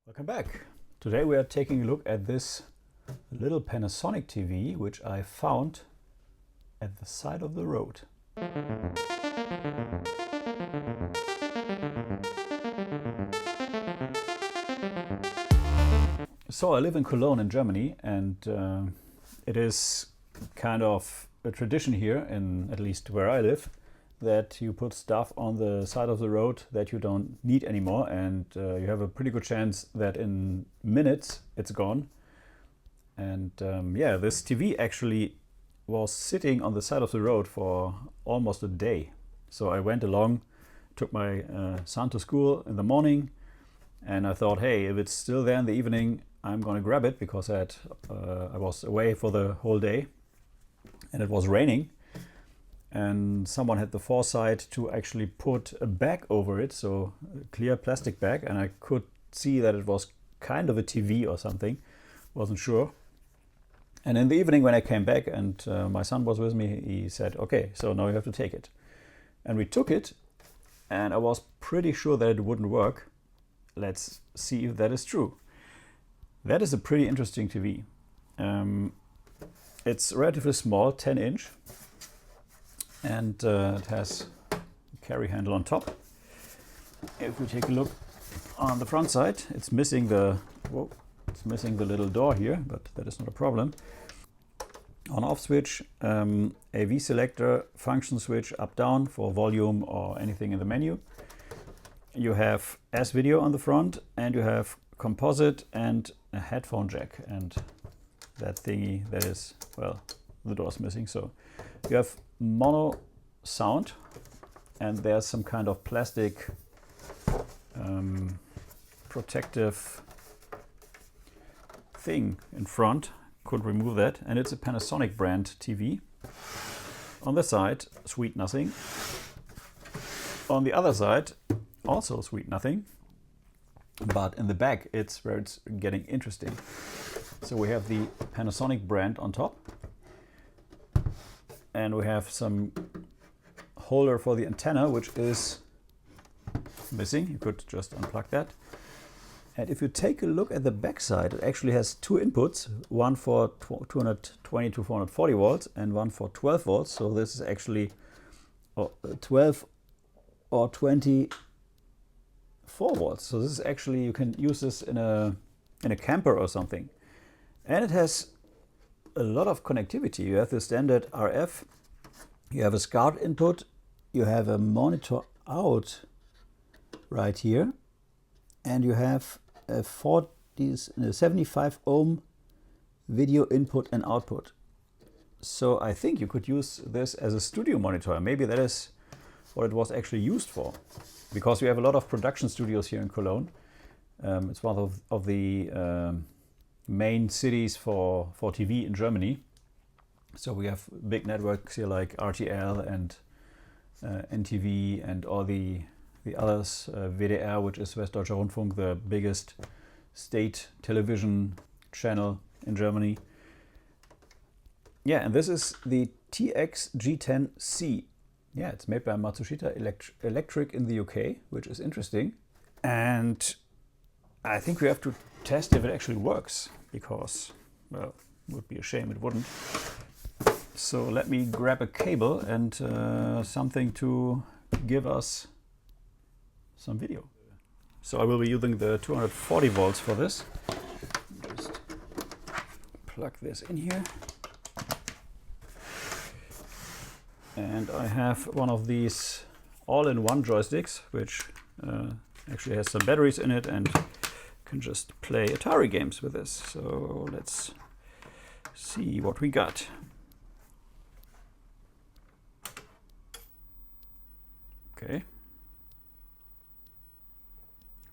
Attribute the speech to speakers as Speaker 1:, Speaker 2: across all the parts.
Speaker 1: Welcome back. Today we are taking a look at this little Panasonic TV which I found at the side of the road. So I live in Cologne in Germany, and it is kind of a tradition here, in at least where I live, that you put stuff on the side of the road that you don't need anymore, and you have a pretty good chance that in minutes it's gone. And yeah, this TV actually was sitting on the side of the road for almost a day. So I went along, took my son to school in the morning, and I thought, hey, if it's still there in the evening, I'm gonna grab it, because I was away for the whole day and it was raining. And someone had the foresight to actually put a bag over it, so a clear plastic bag, and I could see that it was kind of a TV or something, wasn't sure. And in the evening when I came back and my son was with me, he said, okay, so now you have to take it. And we took it, and I was pretty sure that it wouldn't work. Let's see if that is true. That is a pretty interesting TV. It's relatively small, 10-inch. And it has a carry handle on top. If we take a look on the front side, it's missing the little door here, but that is not a problem. On-off switch, AV selector, function switch up down for volume or anything in the menu. You have S-video on the front, and you have composite and a headphone jack, and that thingy that is, well, the door's missing. So you have mono sound, and there's some kind of plastic protective thing in front. Could remove that, and it's a Panasonic brand TV. On the side, sweet nothing. On the other side, also sweet nothing, but in the back it's where it's getting interesting. So we have the Panasonic brand on top, and we have some holder for the antenna, which is missing. You could just unplug that. And if you take a look at the back side, it actually has two inputs, one for 220 to 440 volts and one for 12 volts. So this is actually 12 or 24 volts. So this is actually, you can use this in a camper or something. And it has a lot of connectivity. You have the standard RF, you have a SCART input, you have a monitor out right here, and you have a 75 ohm video input and output. So I think you could use this as a studio monitor. Maybe that is what it was actually used for, because we have a lot of production studios here in Cologne. It's one of the main cities for TV in Germany. So we have big networks here like RTL and NTV and all the others, WDR, which is Westdeutscher Rundfunk, the biggest state television channel in Germany. Yeah, and this is the TX-G10 C. Yeah, it's made by Matsushita Electric in the UK, which is interesting. And I think we have to test if it actually works, because, well, it would be a shame it wouldn't. So let me grab a cable and something to give us some video. So I will be using the 240 volts for this. Just plug this in here. And I have one of these all-in-one joysticks, which actually has some batteries in it, and can just play Atari games with this. So let's see what we got. Okay.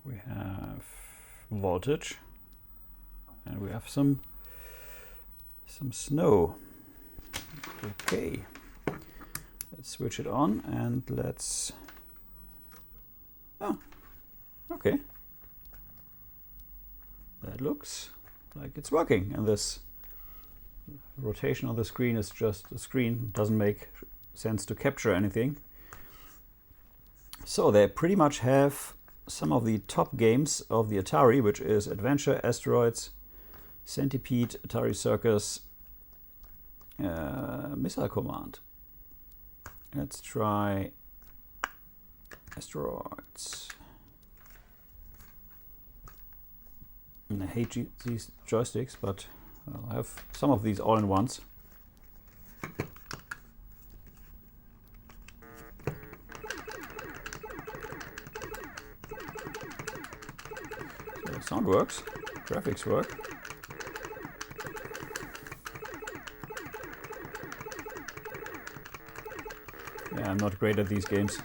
Speaker 1: We have voltage, and we have some snow. Okay. Let's switch it on, and let's... Oh, okay. That looks like it's working, and this rotation on the screen is just a screen. Doesn't make sense to capture anything. So they pretty much have some of the top games of the Atari, which is Adventure, Asteroids, Centipede, Atari Circus, Missile Command. Let's try Asteroids. And I hate these joysticks, but I'll have some of these all in once. So sound works, graphics work. Yeah, I'm not great at these games.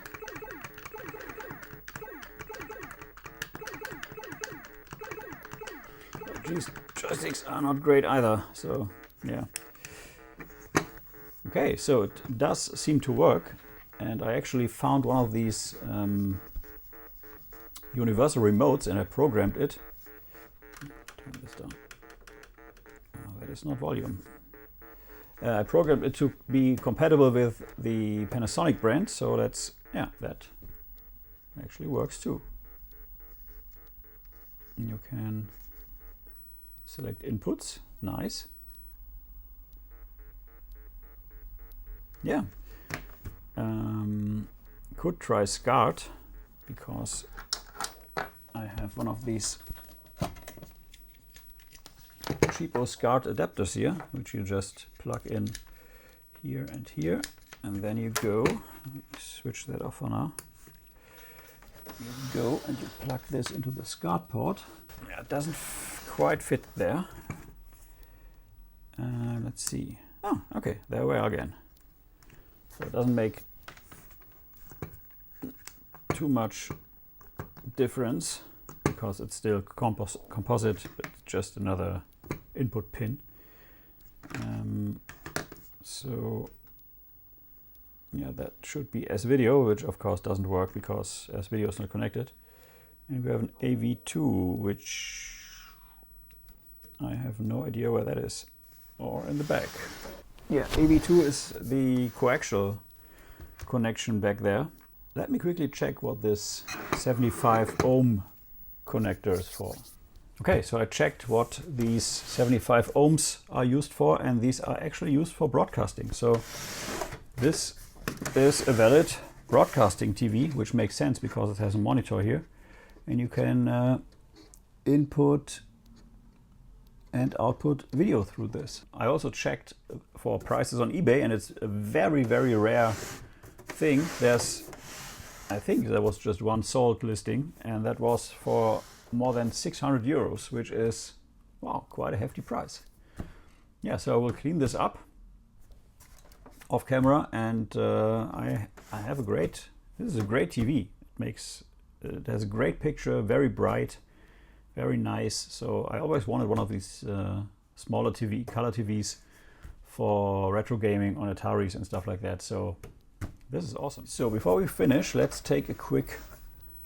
Speaker 1: These joysticks are not great either, so yeah. Okay, so it does seem to work, and I actually found one of these universal remotes and I programmed it. Turn this down. Oh, that is not volume. I programmed it to be compatible with the Panasonic brand, so that's, yeah, that actually works too. And you can select inputs, nice. Yeah, could try SCART because I have one of these cheapo SCART adapters here, which you just plug in here, and then you go, switch that off for now. You go and you plug this into the SCART port. Yeah, it doesn't quite fit there. Let's see. Oh, okay, there we are again. So it doesn't make too much difference because it's still composite, but just another input pin. So yeah, that should be S-Video, which of course doesn't work because S-Video is not connected. And we have an AV2, which I have no idea where that is, or in the back. Yeah, AV2 is the coaxial connection back there. Let me quickly check what this 75 ohm connector is for. Okay, so I checked what these 75 ohms are used for, and these are actually used for broadcasting. So this is a valid broadcasting TV, which makes sense because it has a monitor here, and you can input and output video through this. I also checked for prices on eBay, and it's a very, very rare thing. I think there was just one sold listing, and that was for more than 600 euros, which is, wow, quite a hefty price. Yeah, so I will clean this up off camera, and I have this is a great TV. It has a great picture, very bright, very nice. So I always wanted one of these smaller color TVs for retro gaming on Ataris and stuff like that. So this is awesome. So before we finish, let's take a quick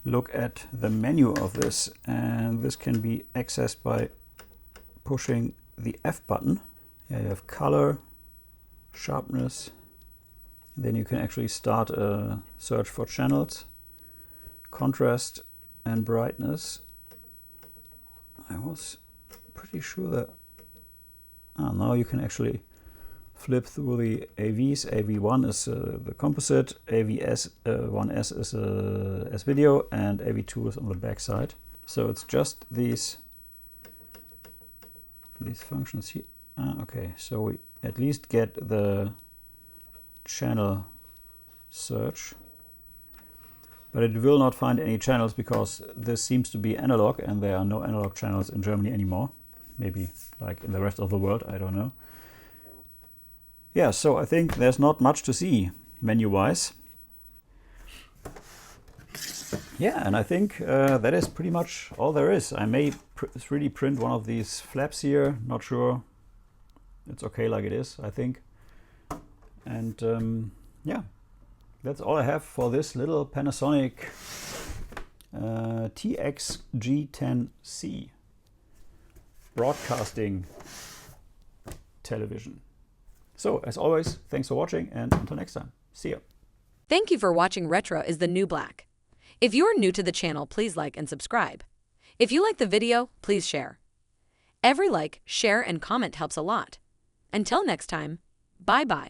Speaker 1: look at the menu of this, and this can be accessed by pushing the F button. Yeah, you have color, sharpness, then you can actually start a search for channels, contrast and brightness. I was pretty sure that now you can actually flip through the AVs. AV1 is the composite, AVS1S is S-Video, and AV2 is on the back side. So it's just these functions here. Okay, so we at least get the channel search, but it will not find any channels because this seems to be analog, and there are no analog channels in Germany anymore. Maybe like in the rest of the world, I don't know. Yeah, so I think there's not much to see menu-wise. Yeah, and I think that is pretty much all there is. I may 3D print one of these flaps here, not sure. It's okay like it is, I think. And yeah, that's all I have for this little Panasonic TX-G10 C broadcasting television. So, as always, thanks for watching, and until next time, see ya.
Speaker 2: Thank you for watching Retro is the New Black. If you are new to the channel, please like and subscribe. If you like the video, please share. Every like, share, and comment helps a lot. Until next time, bye-bye.